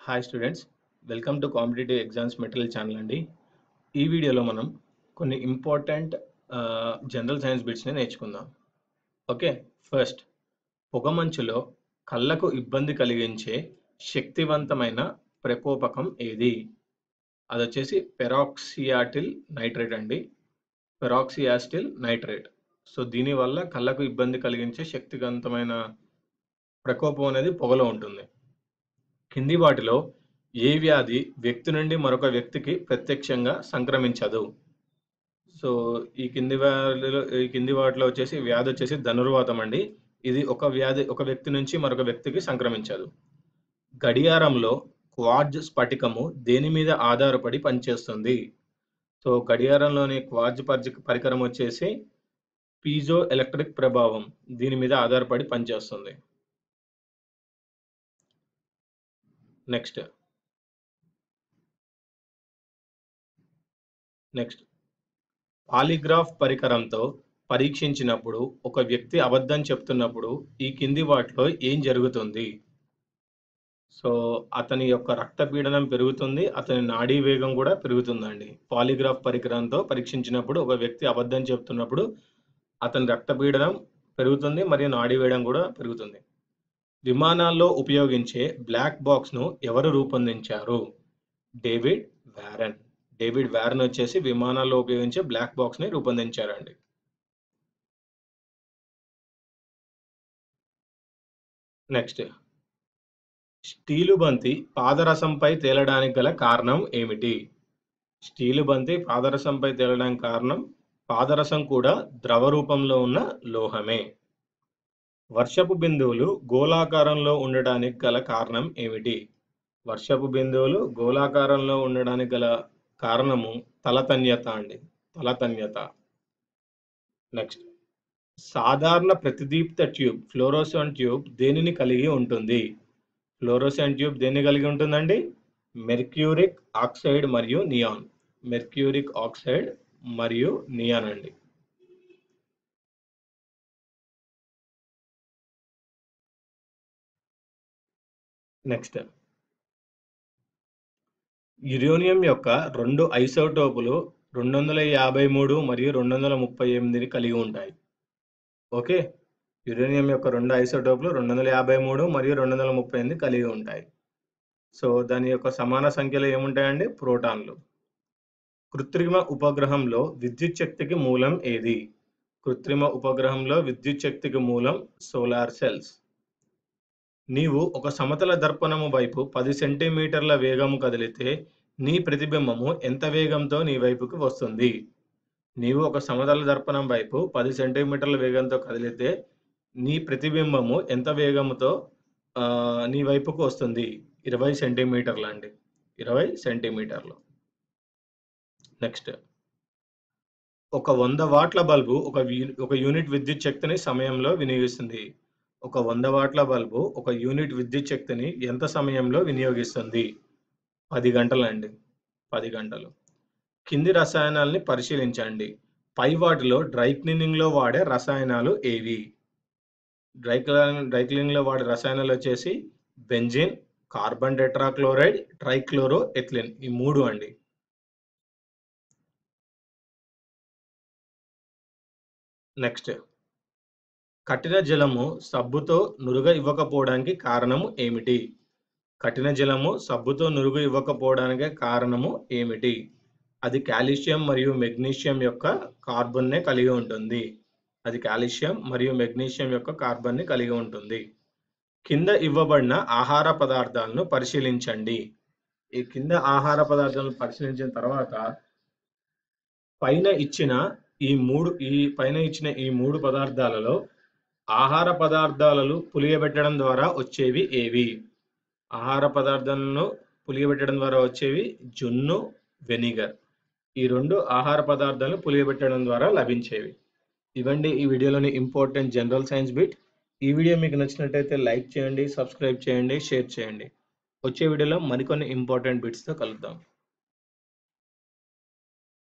Hi students, welcome to competitive exams material channel అండి. ఈ వీడియోలో మనం కొన్ని ఇంపార్టెంట్ జనరల్ సైన్స్ బిట్స్ని నేర్చుకుందాం. ఓకే, ఫస్ట్, పొగమంచులో కళ్ళకు ఇబ్బంది కలిగించే శక్తివంతమైన ప్రకోపకం ఏది? అది వచ్చేసి పెరాక్సియాటిల్ నైట్రేట్ అండి. పెరాక్సియాస్టిల్ నైట్రేట్. సో దీనివల్ల కళ్ళకు ఇబ్బంది కలిగించే శక్తివంతమైన ప్రకోపం అనేది పొగలో ఉంటుంది. కింది వాటిలో ఏ వ్యాధి వ్యక్తి నుండి మరొక వ్యక్తికి ప్రత్యక్షంగా సంక్రమించదు? సో ఈ కింది వాటిలో వచ్చేసి వ్యాధి వచ్చేసి ధనుర్వాతం అండి. ఇది ఒక వ్యక్తి నుంచి మరొక వ్యక్తికి సంక్రమించదు. గడియారంలో క్వార్ట్జ్ స్ఫటికము దేని మీద ఆధారపడి పనిచేస్తుంది? సో గడియారంలోని క్వార్ట్జ్ పరికరం వచ్చేసి పీజో ఎలక్ట్రిక్ ప్రభావం దీని మీద ఆధారపడి పనిచేస్తుంది. నెక్స్ట్ పాలిగ్రాఫ్ పరికరంతో పరీక్షించినప్పుడు ఒక వ్యక్తి అబద్ధం చెప్తున్నప్పుడు ఈ కింది వాటిలో ఏం జరుగుతుంది? సో అతని యొక్క రక్తపీడనం పెరుగుతుంది, అతని నాడీ వేగం కూడా పెరుగుతుందండి. పాలిగ్రాఫ్ పరికరంతో పరీక్షించినప్పుడు ఒక వ్యక్తి అబద్ధం చెప్తున్నప్పుడు అతని రక్తపీడనం పెరుగుతుంది మరియు నాడీ వేగం కూడా పెరుగుతుంది. విమానాల్లో ఉపయోగించే బ్లాక్ బాక్స్ను ఎవరు రూపొందించారు? డేవిడ్ వారెన్ వచ్చేసి విమానాల్లో ఉపయోగించే బ్లాక్ బాక్స్ ని రూపొందించారండి. నెక్స్ట్, స్టీలు బంతి పాదరసంపై తేలడానికి గల కారణం ఏమిటి? స్టీలు బంతి పాదరసంపై తేలడానికి కారణం పాదరసం కూడా ద్రవ రూపంలో ఉన్న లోహమే. వర్షపు బిందువులు గోళాకారంలో ఉండడానికి గల కారణం ఏమిటి? వర్షపు బిందువులు గోళాకారంలో ఉండడానికి గల కారణము తలతన్యత అండి. నెక్స్ట్, సాధారణ ప్రతిదీప్త ట్యూబ్ ఫ్లోరోసెంట్ ట్యూబ్ దేనిని కలిగి ఉంటుంది? ఫ్లోరోసెంట్ ట్యూబ్ దేన్ని కలిగి ఉంటుందండి? మెర్క్యూరిక్ ఆక్సైడ్ మరియు నియాన్ అండి. నెక్స్ట్, యురేనియం యొక్క రెండు ఐసోటోపులు 253 మరియు 238 కలిగి ఉంటాయి. ఓకే, యురేనియం యొక్క రెండు ఐసోటోపులు 253 మరియు 238 కలిగి ఉంటాయి. సో దాని యొక్క సమాన సంఖ్యలో ఏముంటాయండి? ప్రోటాన్లు. కృత్రిమ ఉపగ్రహంలో విద్యుత్ శక్తికి మూలం ఏది? కృత్రిమ ఉపగ్రహంలో విద్యుత్ శక్తికి మూలం సోలార్ సెల్స్. నీవు ఒక సమతల దర్పణము వైపు 10 సెంటీమీటర్ల వేగము కదిలితే నీ ప్రతిబింబము ఎంత వేగంతో నీ వైపుకి వస్తుంది? నీవు ఒక సమతల దర్పణం వైపు 10 సెంటీమీటర్ల వేగంతో కదిలితే నీ ప్రతిబింబము ఎంత వేగముతో నీ వైపుకు వస్తుంది? 20 సెంటీమీటర్లు అండి. 20 సెంటీమీటర్లు. నెక్స్ట్, ఒక 100 వాట్ల బల్బు ఒక యూనిట్ విద్యుత్ శక్తిని సమయంలో వినియోగిస్తుంది. ఒక 100 వాట్ల బల్బు ఒక యూనిట్ విద్యుత్ శక్తిని ఎంత సమయంలో వినియోగిస్తుంది? 10 గంటలు అండి. 10 గంటలు. కింది రసాయనాల్ని పరిశీలించండి. పై వాటిలో డ్రై క్లీనింగ్ లో వాడే రసాయనాలు ఏవి? డ్రై క్లీనింగ్ లో వాడే రసాయనాలు వచ్చేసి benzene, carbon tetrachloride, trichloro ethylene, ఈ 3 అండి. నెక్స్ట్, కఠిన జలము సబ్బుతో నురుగ ఇవ్వకపోవడానికి కారణము ఏమిటి? కఠిన జలము సబ్బుతో నురుగు ఇవ్వకపోవడానికి కారణము ఏమిటి? అది కాల్షియం మరియు మెగ్నీషియం యొక్క కార్బన్నే కలిగి ఉంటుంది. కింద ఇవ్వబడిన ఆహార పదార్థాలను పరిశీలించండి. ఈ కింద ఆహార పదార్థాలను పరిశీలించిన తర్వాత పైన ఇచ్చిన ఈ మూడు పదార్థాలలో ఆహార పదార్థాలను పులియబెట్టడం ద్వారా వచ్చేవి ఏవి? ఆహార పదార్థాలను పులియబెట్టడం ద్వారా వచ్చేవి జున్ను, వెనిగర్. ఈ 2 ఆహార పదార్థాలను పులియబెట్టడం ద్వారా లభించేవి. ఇవండి ఈ వీడియోలోని ఇంపార్టెంట్ జనరల్ సైన్స్ బిట్. ఈ వీడియో మీకు నచ్చినట్టయితే లైక్ చేయండి, సబ్స్క్రైబ్ చేయండి, షేర్ చేయండి. వచ్చే వీడియోలో మరికొన్ని ఇంపార్టెంట్ బిట్స్తో కలుద్దాం.